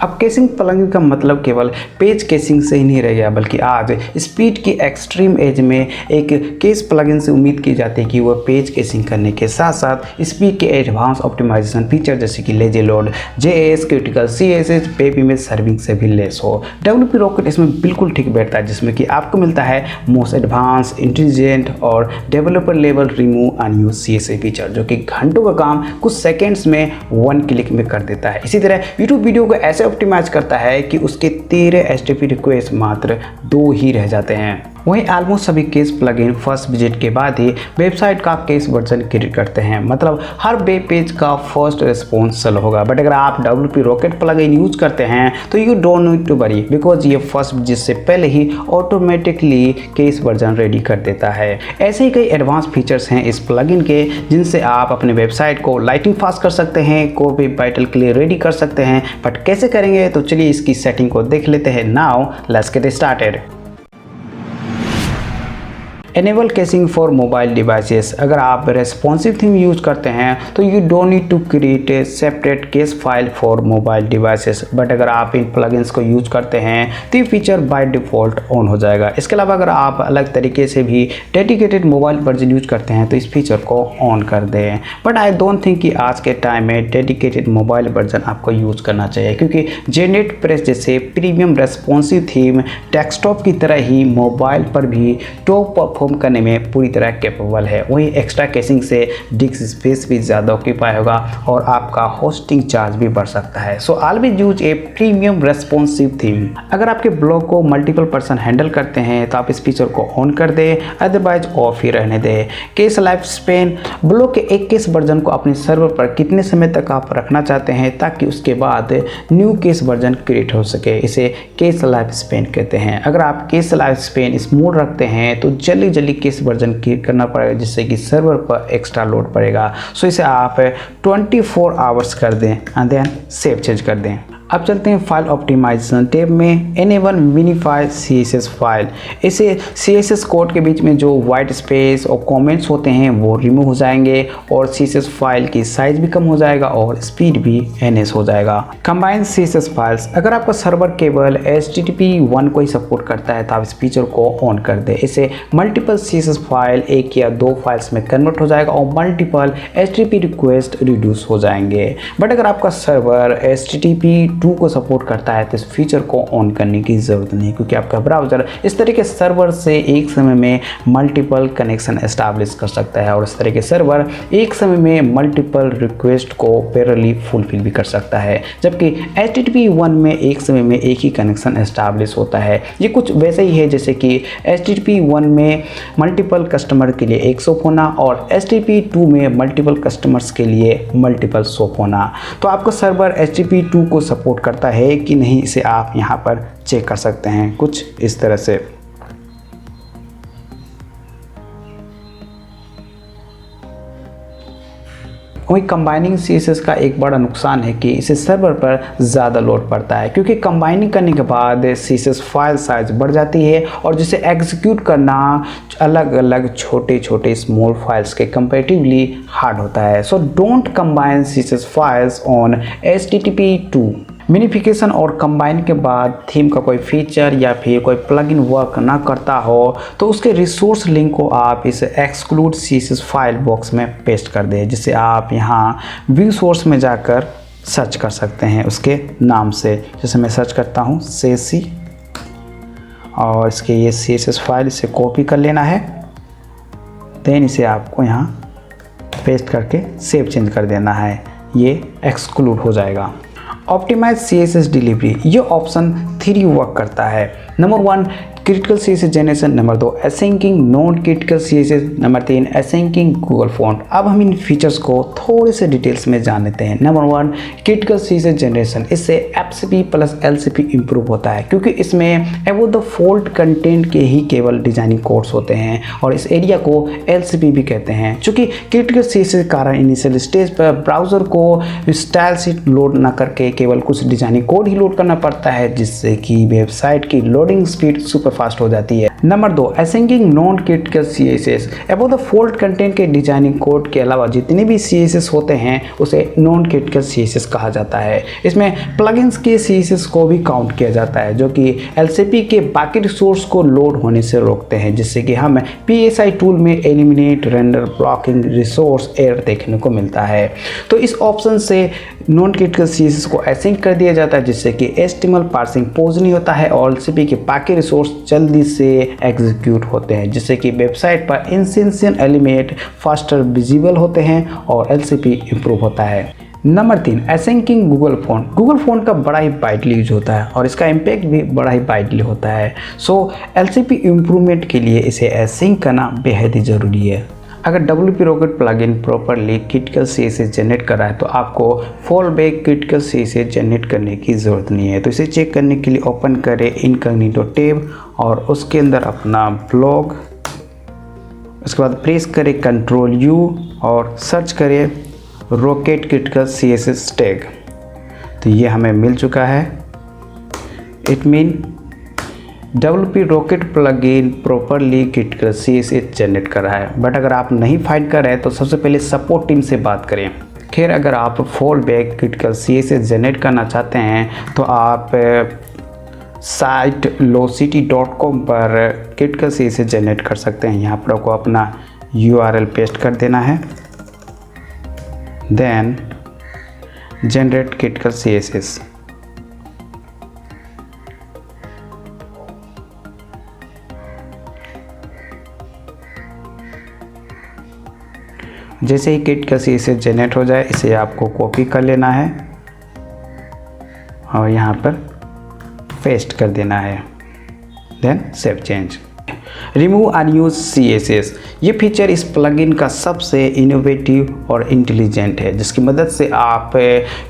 अब casing plugin का मतलब केवल पेज केसिंग से ही नहीं रह गया, बल्कि आज स्पीड की एक्सट्रीम एज में एक केस प्लगइन से उम्मीद की जाती है कि वह पेज केसिंग करने के साथ साथ स्पीड के एडवांस ऑप्टिमाइजेशन फीचर जैसे कि lazy load, JS, critical CSS, web image serving से भी लेस हो। डब्ल्यूपी रॉकेट इसमें बिल्कुल ठीक बैठता है, जिसमें कि आपको मिलता है मोस्ट एडवांस, इंटेलिजेंट और developer level remove unused CSS feature, जो कि घंटों का काम कुछ सेकेंड्स में 1 क्लिक में कर देता है। इसी तरह यूट्यूब वीडियो को ऐसे ऑप्टिमाइज करता है कि उसके 13 एचटीटीपी रिक्वेस्ट मात्र 2 ही रह जाते हैं। वहीं ऑलमोस्ट सभी केस प्लगइन फर्स्ट विजिट के बाद ही वेबसाइट का केस वर्जन क्रिएट करते हैं, मतलब हर वेब पेज का फर्स्ट रिस्पॉन्स स्लो होगा। बट अगर आप डब्ल्यूपी रॉकेट प्लगइन यूज करते हैं तो you don't need to worry, because ये फर्स्ट विजिट से पहले ही ऑटोमेटिकली केस वर्जन रेडी कर देता है। ऐसे ही कई एडवांस फीचर्स हैं इस प्लगइन के, जिनसे आप अपने वेबसाइट को लाइटिंग फास्ट कर सकते हैं, कोर वेब वाइटल के लिए रेडी कर सकते हैं। बट कैसे करेंगे, तो चलिए इसकी सेटिंग को देख लेते हैं। Now let's get started. Enable caching for mobile devices. अगर आप रेस्पॉन्सिव थीम यूज करते हैं तो you don't need to create a separate cache file for mobile devices. But अगर आप इन प्लगइन्स को यूज करते हैं तो ये फीचर बाय डिफ़ॉल्ट ऑन हो जाएगा। इसके अलावा अगर आप अलग तरीके से भी डेडिकेटेड मोबाइल वर्जन यूज करते हैं तो इस फीचर को ऑन कर दें। बट आई डोंट थिंक कि आज के टाइम में डेडिकेटेड मोबाइल वर्जन आपको यूज करना चाहिए, क्योंकि जेनेट प्रेस जैसे प्रीमियम रेस्पॉन्सिव थीम डेस्कटॉप की तरह ही मोबाइल पर भी टॉप करने में पूरी तरह कैपेबल है। वहीं एक्स्ट्रा केसिंग से डिस्क स्पेस भी ज़्यादा ऑक्यूपाई होगा और आपका होस्टिंग चार्ज भी बढ़ सकता है। सो ऑलवेज यूज ए प्रीमियम रेस्पॉन्सिव थीम। अगर आपके ब्लॉग को मल्टीपल पर्सन हैंडल करते हैं तो आप इस फीचर को ऑन कर दें, अदरवाइज ऑफ ही रहने दें। केस लाइफ स्पेन, ब्लॉग के एक केस वर्जन को अपने सर्वर पर कितने समय तक आप रखना चाहते हैं ताकि उसके बाद न्यू केस वर्जन क्रिएट हो सके, इसे केस लाइफ स्पेन कहते हैं। अगर आप केस लाइफ स्पेन स्मूथ रखते हैं तो जल्दी केस वर्जन क्रिएट करना पड़ेगा, जिससे कि सर्वर पर एक्स्ट्रा लोड पड़ेगा। सो इसे आप 24 आवर्स कर दें एंड देन सेव चेंज कर दें। अब चलते हैं फाइल ऑप्टिमाइजेशन टैब में। Enable मिनिफाई CSS file. इसे सीएसएस कोड के बीच में जो वाइट स्पेस और कमेंट्स होते हैं वो रिमूव हो जाएंगे और सीएसएस फाइल की साइज भी कम हो जाएगा और स्पीड भी एनएस हो जाएगा। Combine CSS files. अगर आपका सर्वर केवल HTTP1 को ही सपोर्ट करता है तो आप इस फीचर को ऑन कर दें। इसे मल्टीपल सीएसएस फाइल 1 या 2 फाइल्स में कन्वर्ट हो जाएगा और मल्टीपल HTTP रिक्वेस्ट रिड्यूस हो जाएंगे। बट अगर आपका सर्वर HTTP2 को सपोर्ट करता है तो इस फीचर को ऑन करने की ज़रूरत नहीं, क्योंकि आपका ब्राउज़र इस तरह के सर्वर से एक समय में मल्टीपल कनेक्शन एस्टैब्लिश कर सकता है और इस तरह के सर्वर एक समय में मल्टीपल रिक्वेस्ट को पैरेलली फुलफिल भी कर सकता है, जबकि HTTP1 में एक समय में एक ही कनेक्शन एस्टैब्लिश होता है। ये कुछ वैसे ही है जैसे कि HTTP1 में मल्टीपल कस्टमर के लिए एक सोप होना और HTTP2 में मल्टीपल कस्टमर्स के लिए मल्टीपल सोप होना। तो आपका सर्वर HTTP2 को सपोर्ट करता है कि नहीं, इसे आप यहाँ पर चेक कर सकते हैं कुछ इस तरह से। वहीं कंबाइनिंग सीएसएस का एक बड़ा नुकसान है कि इसे सर्वर पर ज़्यादा लोड पड़ता है, क्योंकि कंबाइनिंग करने के बाद सीएसएस फाइल साइज बढ़ जाती है और जिसे एग्जीक्यूट करना अलग अलग छोटे छोटे स्मॉल फाइल्स के कंपैरेटिवली हार्ड होता है। So don't combine CSS files on HTTP2। Minification और कंबाइन के बाद थीम का कोई फीचर या फिर कोई प्लगइन वर्क ना करता हो तो उसके रिसोर्स लिंक को आप इस एक्सक्लूड सीएसएस फाइल बॉक्स में पेस्ट कर दें, जिसे आप यहाँ व्यू सोर्स में जाकर सर्च कर सकते हैं उसके नाम से। जैसे मैं सर्च करता हूँ CC और इसके ये CSS फाइल, इसे कॉपी कर लेना है, देन इसे आपको यहाँ पेस्ट करके सेव चेंज कर देना है, ये एक्सक्लूड हो जाएगा। ऑप्टिमाइज CSS डिलीवरी, ये ऑप्शन 3 वर्क करता है। Number 1 critical CSS generation, number 2 asyncing non critical CSS, number 3 asyncing Google font. अब हम इन फीचर्स को थोड़े से डिटेल्स में जान लेते हैं। नंबर 1 क्रिटिकल CSS जनरेशन, इससे FCP प्लस LCP इंप्रूव होता है, क्योंकि इसमें अबाउट द फॉल्ट कंटेंट के ही केवल डिजाइनिंग कोड्स होते हैं और इस एरिया को LCP भी कहते हैं। चूँकि क्रिटिकल CSS के कारण इनिशियल स्टेज पर ब्राउज़र को स्टाइल शीट लोड न करके केवल कुछ डिजाइनिंग कोड ही लोड करना पड़ता है, जिससे कि वेबसाइट की लोडिंग स्पीड सुपर फास्ट हो जाती है। Number 2, asyncing non critical CSS। Above the fold content के डिजाइनिंग कोड के अलावा जितने भी CSS होते हैं उसे नॉन क्रिटिकल CSS कहा जाता है। इसमें प्लगइन्स के CSS को भी काउंट किया जाता है जो कि LCP के बाकी रिसोर्स को लोड होने से रोकते हैं, जिससे कि हमें PSI टूल में eliminate render blocking resource error देखने को मिलता है। तो इस ऑप्शन से नॉन क्रिटिकल CSS को असिंक कर दिया जाता है, जिससे कि HTML पार्सिंग पॉज नहीं होता है और LCP के बाकी रिसोर्स जल्दी से एग्जीक्यूट होते हैं, जिससे कि वेबसाइट पर इंसेंशियल एलिमेंट फास्टर विजिबल होते हैं और LCP इंप्रूव होता है। Number 3, asyncing Google font. Google font का बड़ा ही वाइडली यूज होता है और इसका इम्पैक्ट भी बड़ा ही वाइडली होता है। सो LCP इम्प्रूवमेंट के लिए इसे असिंक करना बेहद ही ज़रूरी है। अगर WP Rocket plugin properly critical CSS generate कर रहा है तो आपको fall back critical CSS generate करने की ज़रूरत नहीं है। तो इसे चेक करने के लिए ओपन करें इनकॉग्निटो टैब और उसके अंदर अपना ब्लॉग, उसके बाद प्रेस करें Ctrl+U और सर्च करें रॉकेट क्रिटिकल CSS टैग। तो ये हमें मिल चुका है। It mean WP Rocket plugin properly critical CSS generate कर रहा है। बट अगर आप नहीं फाइंड कर रहे हैं तो सबसे पहले सपोर्ट टीम से बात करें। खैर, अगर आप fall back critical CSS generate करना चाहते हैं तो आप साइट locity.com पर क्रिटिकल CSS जनरेट कर सकते हैं। यहाँ पर आपको अपना URL पेस्ट कर देना है, देन जनरेट क्रिटिकल CSS। जैसे ही क्रिटिकल CSS जनरेट हो जाए इसे आपको कॉपी कर लेना है और यहाँ पर पेस्ट कर देना है, then save change. Remove unused CSS। ये फीचर इस प्लगइन का सबसे इनोवेटिव और इंटेलिजेंट है, जिसकी मदद से आप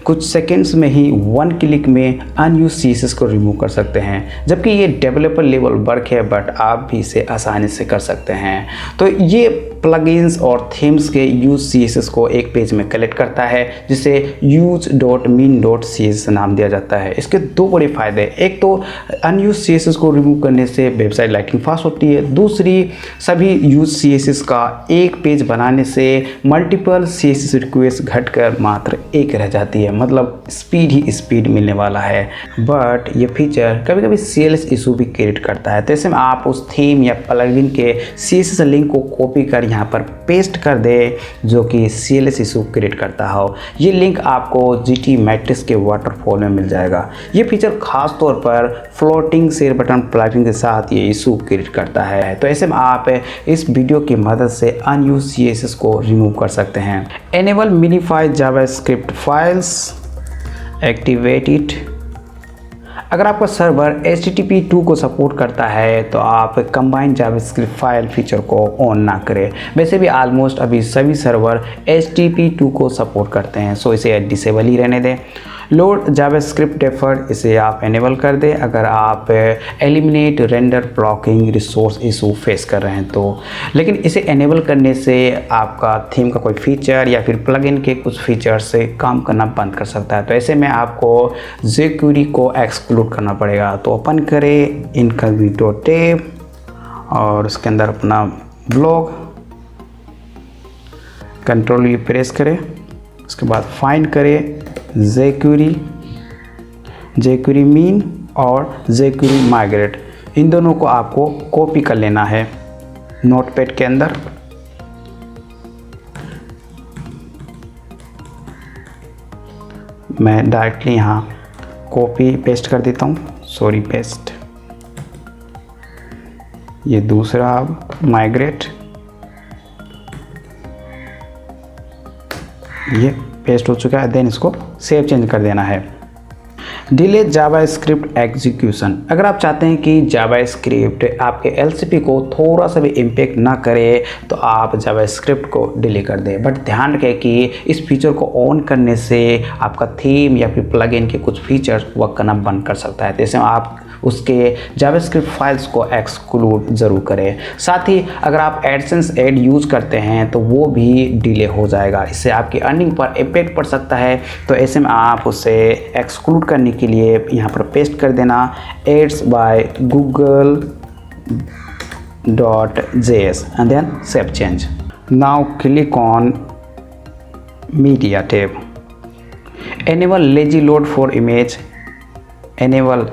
कुछ सेकंड्स में ही 1 क्लिक में अनयूज्ड CSS को रिमूव कर सकते हैं। जबकि ये डेवलपर लेवल वर्क है बट आप भी इसे आसानी से कर सकते हैं। तो ये प्लगइन्स और थीम्स के यूज CSS को एक पेज में कलेक्ट करता है, जिसे use.min.css नाम दिया जाता है। इसके 2 बड़े फायदे, एक तो अनयूज्ड CSS को रिमूव करने से वेबसाइट लाइटिंग फास्ट होती है, दूसरी सभी यूज CSS का एक पेज बनाने से मल्टीपल CSS रिक्वेस्ट घटकर मात्र एक रह जाती है। मतलब स्पीड ही स्पीड मिलने वाला है। बट ये फीचर कभी कभी CLS इशू भी क्रिएट करता है। तो ऐसे में आप उस थीम या प्लगइन के CSS लिंक को कॉपी कर यहाँ पर पेस्ट कर दे जो कि CLS इशू क्रिएट करता हो। ये लिंक आपको GT मैट्रिक्स के वाटरफॉल में मिल जाएगा। ये फीचर खास तौर पर फ्लोटिंग शेयर बटन प्लगइन के साथ ये इशू क्रिएट करता है। तो ऐसे में आप इस वीडियो की मदद से अनयूज्ड CSS को रिमूव कर सकते हैं। Enable मिनिफाई JavaScript files, activate it. अगर आपका सर्वर HTTP2 को सपोर्ट करता है तो आप कंबाइन जावास्क्रिप्ट फाइल फीचर को ऑन ना करें। वैसे भी ऑलमोस्ट अभी सभी सर्वर HTTP2 को सपोर्ट करते हैं, सो इसे डिसेबल ही रहने दें। लोड जावास्क्रिप्ट डेफर्ड, इसे आप एनेबल कर दें अगर आप eliminate render blocking resource issue face कर रहे हैं तो। लेकिन इसे एनेबल करने से आपका थीम का कोई फीचर या फिर प्लगइन के कुछ फीचर से काम करना बंद कर सकता है। तो ऐसे में आपको jQuery को एक्सक्लूड करना पड़ेगा। तो ओपन करें इनकॉग्निटो टैब और उसके अंदर अपना ब्लॉग, Ctrl+V प्रेस करें, उसके बाद फाइंड करें jQuery मीन और jQuery माइग्रेट। इन दोनों को आपको कॉपी कर लेना है नोटपैड के अंदर। मैं डायरेक्टली यहाँ कॉपी पेस्ट कर देता हूँ, सॉरी पेस्ट। ये दूसरा अब माइग्रेट, ये पेस्ट हो चुका है। देन इसको सेव चेंज कर देना है। Delay JavaScript execution. अगर आप चाहते हैं कि जावास्क्रिप्ट आपके LCP को थोड़ा सा भी इम्पेक्ट ना करे तो आप जावास्क्रिप्ट को डिले कर दें। बट ध्यान रखें कि इस फीचर को ऑन करने से आपका थीम या फिर प्लगइन के कुछ फीचर्स वर्क करना बंद कर सकता है। तो इसमें आप उसके जावास्क्रिप्ट फाइल्स को एक्सक्लूड ज़रूर करें। साथ ही अगर आप एडसेंस ऐड यूज़ करते हैं तो वो भी डिले हो जाएगा, इससे आपकी अर्निंग पर इम्पैक्ट पड़ सकता है। तो ऐसे में आप उसे एक्सक्लूड करने के लिए यहाँ पर पेस्ट कर देना ads by Google and then save change. Now click on media tab. Enable lazy load for image, enable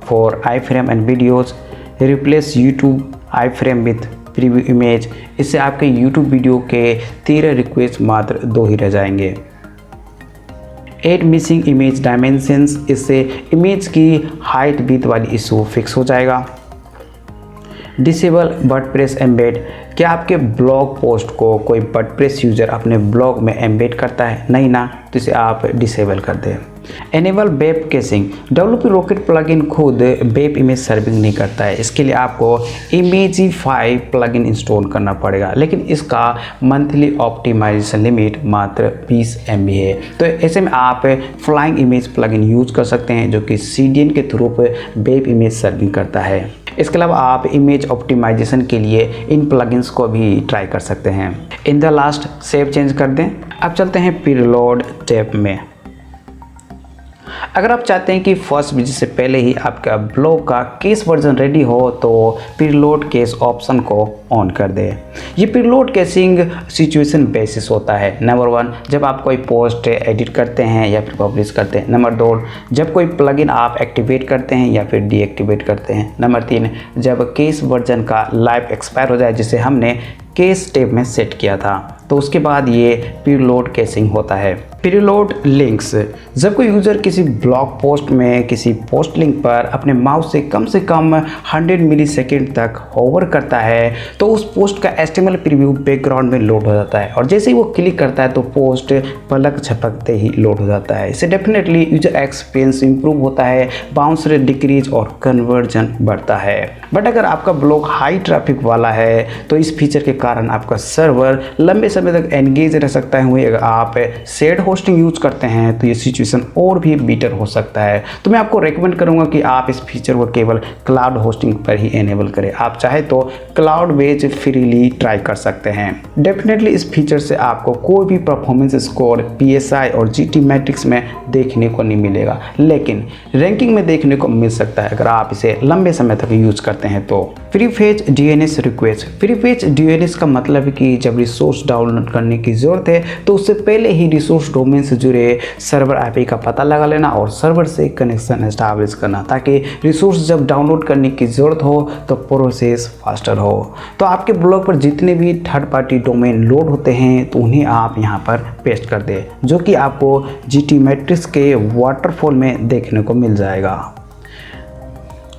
for iframe and videos, replace YouTube iframe with preview image. इससे आपके YouTube वीडियो के 13 request मात्र 2 ही रह जाएंगे। Add missing image dimensions, इससे image की height width वाली issue fix हो जाएगा। डिसेबल वर्डप्रेस एम्बेड, क्या आपके ब्लॉग पोस्ट को कोई वर्डप्रेस यूज़र अपने ब्लॉग में एम्बेड करता है? नहीं ना, तो इसे आप डिसेबल कर दें। Enable web caching, WP rocket plugin खुद वेब इमेज सर्विंग नहीं करता है, इसके लिए आपको इमेजिफाई प्लगइन इंस्टॉल करना पड़ेगा, लेकिन इसका मंथली ऑप्टिमाइजेशन लिमिट मात्र 20 MB है। तो ऐसे में आप फ्लाइंग इमेज प्लगइन यूज कर सकते हैं जो कि CDN के थ्रू वेब इमेज सर्विंग करता है। इसके अलावा आप इमेज ऑप्टिमाइजेशन के लिए इन प्लगइन्स को भी ट्राई कर सकते हैं। In the last save change कर दें। अब चलते हैं प्रीलोड टैब में। अगर आप चाहते हैं कि फर्स्ट विजिट से पहले ही आपका ब्लॉग का केस वर्जन रेडी हो तो प्रीलोड केस ऑप्शन को ऑन कर दें। ये प्रीलोड केसिंग सिचुएशन बेसिस होता है। नंबर 1, जब आप कोई पोस्ट एडिट करते हैं या फिर पब्लिश करते हैं। नंबर 2, जब कोई प्लगइन आप एक्टिवेट करते हैं या फिर डीएक्टिवेट करते हैं। नंबर 3, जब केस वर्जन का लाइफ एक्सपायर हो जाए, जिसे हमने केस टैब में सेट किया था, तो उसके बाद ये प्रीलोड केसिंग होता है। प्रीलोड लिंक्स, जब कोई यूज़र किसी ब्लॉग पोस्ट में किसी पोस्ट लिंक पर अपने माउस से कम 100 मिलीसेकंड तक होवर करता है तो उस पोस्ट का HTML प्रीव्यू बैकग्राउंड में लोड हो जाता है और जैसे ही वो क्लिक करता है तो पोस्ट पलक झपकते ही लोड हो जाता है। इससे डेफिनेटली यूजर एक्सपीरियंस इंप्रूव होता है, बाउंस रेट डिक्रीज और कन्वर्जन बढ़ता है। बट अगर आपका ब्लॉग हाई ट्रैफिक वाला है तो इस फीचर के कारण आपका सर्वर लंबे समय तक एंगेज रह सकता है। वहीं अगर आप शेयर्ड होस्टिंग यूज करते हैं तो ये सिचुएशन और भी बेटर हो सकता है। तो मैं आपको रेकमेंड करूंगा कि आप इस फीचर को केवल क्लाउड होस्टिंग पर ही एनेबल करें। आप चाहे तो क्लाउड बेस्ड फ्रीली ट्राई कर सकते हैं। डेफिनेटली इस फीचर से आपको कोई भी परफॉर्मेंस स्कोर PSI और GT मैट्रिक्स में देखने को नहीं मिलेगा, लेकिन रैंकिंग में देखने को मिल सकता है अगर आप इसे लंबे समय तक यूज करते हैं तो। Free fetch DNS request, free fetch DNS का मतलब है कि जब रिसोर्स डाउनलोड करने की जरूरत है तो उससे पहले ही रिसोर्स डोमेन से जुड़े सर्वर IP का पता लगा लेना और सर्वर से कनेक्शन एस्टैब्लिश करना, ताकि रिसोर्स जब डाउनलोड करने की ज़रूरत हो तो प्रोसेस फास्टर हो। तो आपके ब्लॉग पर जितने भी थर्ड पार्टी डोमेन लोड होते हैं तो उन्हें आप यहाँ पर पेस्ट कर दें, जो कि आपको GT मैट्रिक्स के वाटरफॉल में देखने को मिल जाएगा।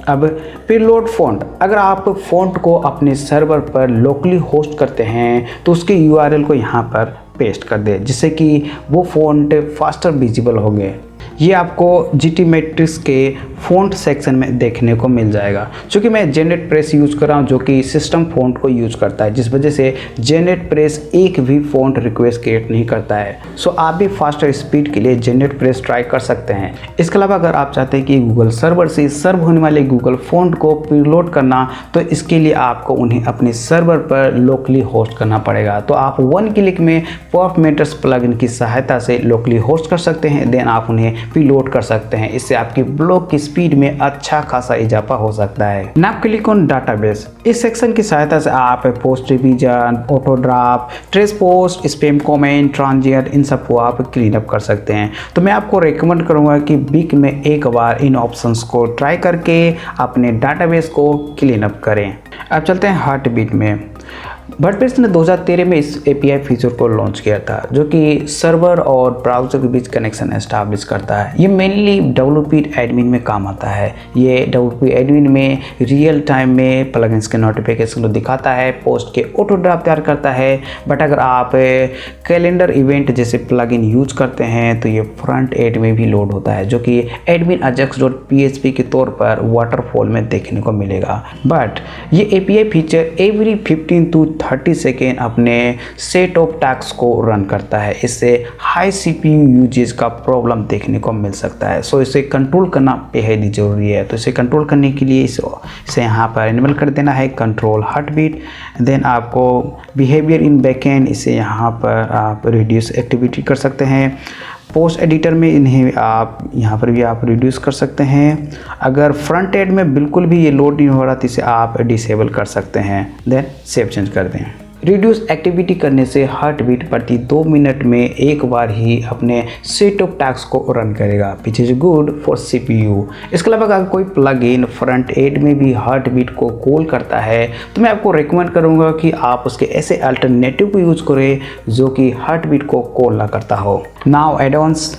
अब प्रीलोड फ़ॉन्ट, अगर आप फ़ॉन्ट को अपने सर्वर पर लोकली होस्ट करते हैं तो उसके URL को यहाँ पर पेस्ट कर दें, जिससे कि वो फ़ॉन्ट फास्टर विजिबल होंगे। ये आपको GT मैट्रिक्स के फ़ॉन्ट सेक्शन में देखने को मिल जाएगा। चूँकि मैं जेनेट प्रेस यूज़ कर रहा हूँ जो कि सिस्टम फ़ॉन्ट को यूज़ करता है, जिस वजह से जेनेट प्रेस एक भी फ़ॉन्ट रिक्वेस्ट क्रिएट नहीं करता है। सो आप भी फास्टर स्पीड के लिए जेनेट प्रेस ट्राई कर सकते हैं। इसके अलावा अगर आप चाहते हैं कि गूगल सर्वर से सर्व होने वाले गूगल फ़ॉन्ट को प्रीलोड करना, तो इसके लिए आपको उन्हें अपने सर्वर पर लोकली होस्ट करना पड़ेगा। तो आप 1 क्लिक में परफ मेटर्स प्लगइन की सहायता से लोकली होस्ट कर सकते हैं, देन आप उन्हें प्रीलोड कर सकते हैं। इससे आपकी ब्लॉग की स्पीड में अच्छा खासा इजाफा हो सकता है। नाउ क्लिक ऑन डाटाबेस, इस सेक्शन की सहायता से आप post revision, auto draft, trash post, spam comment, transient, इन सबको आप क्लीन अप कर सकते हैं। तो मैं आपको रेकमेंड करूंगा कि वीक में एक बार इन ऑप्शंस को ट्राई करके अपने डाटाबेस को क्लीन अप करें। अब चलते हैं हार्ट बीट में। वर्डप्रेस ने 2013 में इस API फीचर को लॉन्च किया था जो कि सर्वर और ब्राउज़र के बीच कनेक्शन एस्टैब्लिश करता है। ये मेनली WP एडमिन में काम आता है। ये WP एडमिन में रियल टाइम में प्लगइन्स के नोटिफिकेशन को दिखाता है, पोस्ट के ऑटो ड्राफ्ट तैयार करता है। बट अगर आप कैलेंडर इवेंट जैसे प्लगइन यूज करते हैं तो ये फ्रंट एंड में भी लोड होता है, जो कि एडमिन ajax.php के तौर पर वाटरफॉल में देखने को मिलेगा। बट ये API feature every 15 to 30 second अपने सेट ऑफ टास्क को रन करता है। इससे हाई CPU यूजेज का प्रॉब्लम देखने को मिल सकता है। सो इसे कंट्रोल करना बेहद ही जरूरी है। तो इसे कंट्रोल करने के लिए इसे यहाँ पर इनेबल कर देना है, कंट्रोल हार्ट बीट। देन आपको बिहेवियर इन बैकएंड, इसे यहाँ पर आप रिड्यूस एक्टिविटी कर सकते हैं। पोस्ट एडिटर में इन्हें आप यहाँ पर भी आप रिड्यूस कर सकते हैं। अगर फ्रंट एंड में बिल्कुल भी ये लोड नहीं हो रहा तो इसे आप डिसेबल कर सकते हैं, देन सेव चेंज कर दें। रिड्यूस एक्टिविटी करने से हार्ट बीट प्रति 2 मिनट में एक बार ही अपने सेट ऑफ टास्क को रन करेगा, which is good for CPU। इसके अलावा अगर कोई प्लग इन फ्रंट एंड में भी हार्ट बीट को कॉल करता है तो मैं आपको रिकमेंड करूंगा कि आप उसके ऐसे अल्टरनेटिव को यूज़ करें जो कि हार्ट बीट को कॉल ना करता हो। नाउ एड-ऑन्स,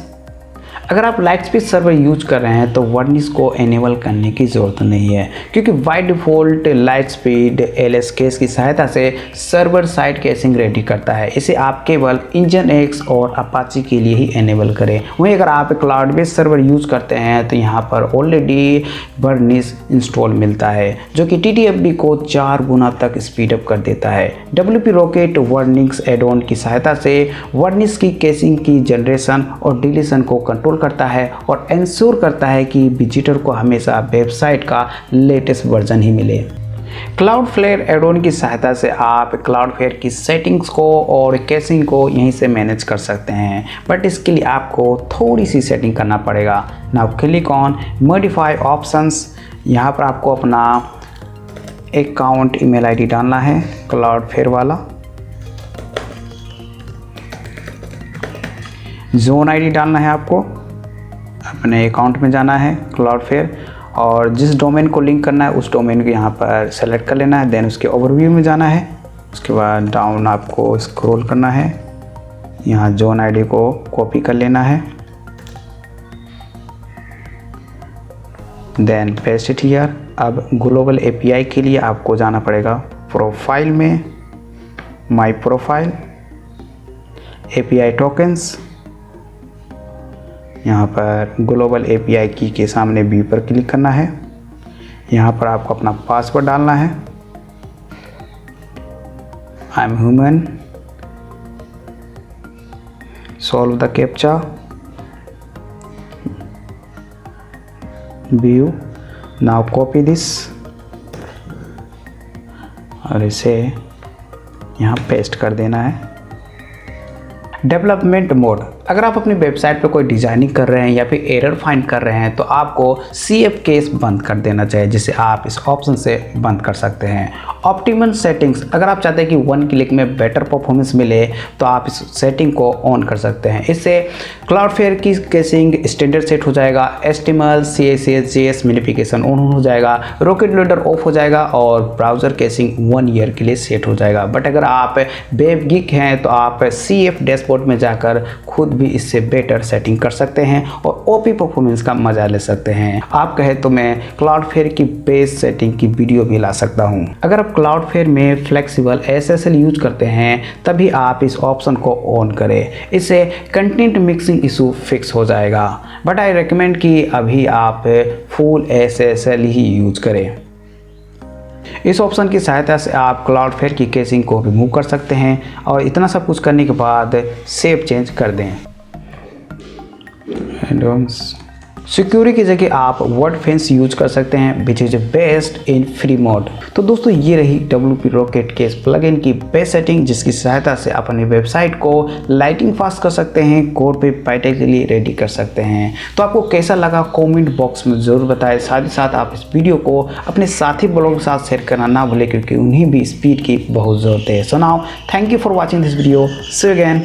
अगर आप लाइट स्पीड सर्वर यूज कर रहे हैं तो वर्निश को एनेबल करने की ज़रूरत नहीं है, क्योंकि by default light speed LS case की सहायता से सर्वर साइड कैशिंग रेडी करता है। इसे आप केवल NGINX और अपाची के लिए ही एनेबल करें। वहीं अगर आप क्लाउड बेस्ड सर्वर यूज करते हैं तो यहाँ पर ऑलरेडी वर्निश इंस्टॉल मिलता है जो कि TTFD को 4 गुना तक स्पीड अप कर देता है। WP Rocket Varnish add on की सहायता से वर्निश की कैशिंग की जनरेशन और डिलीशन को कंट्रोल करता है और इंश्योर करता है कि विजिटर को हमेशा वेबसाइट का लेटेस्ट वर्जन ही मिले। क्लाउडफ्लेयर एड-ऑन की सहायता से आप क्लाउडफ्लेयर की सेटिंग्स को और कैशिंग को यहीं से मैनेज कर सकते हैं, बट इसके लिए आपको थोड़ी सी सेटिंग करना पड़ेगा। Now click on modify options. यहाँ पर आपको अपना अकाउंट ईमेल आईडी डालना है क्लाउडफ्लेयर वाला, जोन आईडी डालना है, आपको अपने अकाउंट में जाना है क्लाउडफ्लेयर और जिस डोमेन को लिंक करना है उस डोमेन को यहाँ पर सेलेक्ट कर लेना है। देन उसके ओवरव्यू में जाना है, उसके बाद डाउन आपको स्क्रॉल करना है, यहाँ जोन आईडी को कॉपी कर लेना है, देन पेस्ट इट हियर। अब ग्लोबल API के लिए आपको जाना पड़ेगा प्रोफाइल में, माई प्रोफाइल, API टोकन्स, यहाँ पर ग्लोबल API की के सामने व्यू पर क्लिक करना है। यहाँ पर आपको अपना पासवर्ड डालना है, I am human, solve the captcha, view. Now copy this और इसे यहाँ पेस्ट कर देना है। डेवलपमेंट मोड, अगर आप अपनी वेबसाइट पर कोई डिजाइनिंग कर रहे हैं या फिर एरर फाइंड कर रहे हैं तो आपको CF केस बंद कर देना चाहिए, जिसे आप इस ऑप्शन से बंद कर सकते हैं। ऑप्टिमल सेटिंग्स, अगर आप चाहते हैं कि 1 क्लिक में बेटर परफॉर्मेंस मिले तो आप इस सेटिंग को ऑन कर सकते हैं। इससे क्लाउडफ्लेयर की कैशिंग स्टैंडर्ड सेट हो जाएगा, HTML CSS JS minification on हो जाएगा, रॉकेट लोडर ऑफ हो जाएगा और ब्राउज़र कैशिंग 1 ईयर के लिए सेट हो जाएगा। बट अगर आप वेब गीक हैं तो आप CF डैशबोर्ड में जाकर खुद भी इससे बेटर सेटिंग कर सकते हैं और OP परफॉर्मेंस का मजा ले सकते हैं। आप कहें तो मैं क्लाउडफ्लेयर की बेस सेटिंग की वीडियो भी ला सकता हूं। अगर आप क्लाउडफ्लेयर में फ्लेक्सिबल SSL यूज करते हैं तभी आप इस ऑप्शन को ऑन करें, इससे कंटेंट मिक्सिंग इशू फिक्स हो जाएगा। बट आई रिकमेंड कि अभी आप फुल SSL ही यूज करें। इस ऑप्शन की सहायता से आप क्लाउडफ्लेयर की कैशिंग को रिमूव कर सकते हैं और इतना सब कुछ करने के बाद सेव चेंज कर दें। सिक्योरिटी की जगह आप वर्डफेंस यूज कर सकते हैं, which is best in free mode. तो दोस्तों ये रही WP रॉकेट केस प्लगइन की बेस्ट सेटिंग, जिसकी सहायता से आप अपनी वेबसाइट को लाइटिंग फास्ट कर सकते हैं, कोड पे पाइटे के लिए रेडी कर सकते हैं। तो आपको कैसा लगा कमेंट बॉक्स में ज़रूर बताएं। साथ ही साथ आप इस वीडियो को अपने साथी ब्लॉग के साथ शेयर करना ना भूलें, क्योंकि उन्हें भी स्पीड की बहुत ज़रूरत है। So now thank you for watching this video, see you again.